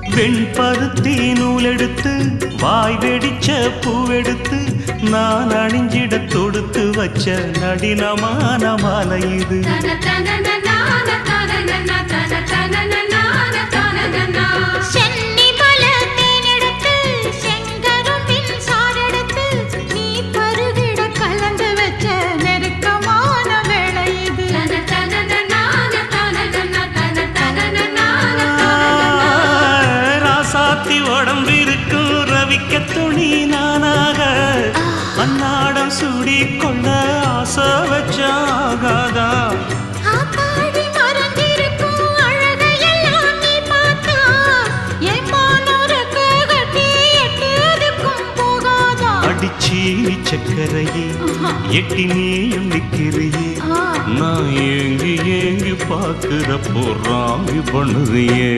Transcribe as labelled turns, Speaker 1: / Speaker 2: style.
Speaker 1: வெண்பருத்தி நூலெடுத்து வாய் வெடிச்ச பூவெடுத்து நான் அணிஞ்சிட தொடுத்து வச்ச நடினமான மாலை இது. உடம்பிருக்கும் ரவிக்க துணி நானாக அன்னாடம் சூடி கொள்ள ஆசை வச்சாகாதா. அடிச்சீனி சக்கரையே எட்டி நீயும் நிக்கிறியே நான் ஏங்கி ஏங்கி பார்க்கிறப்போ ராங்கி பண்ணுறியே.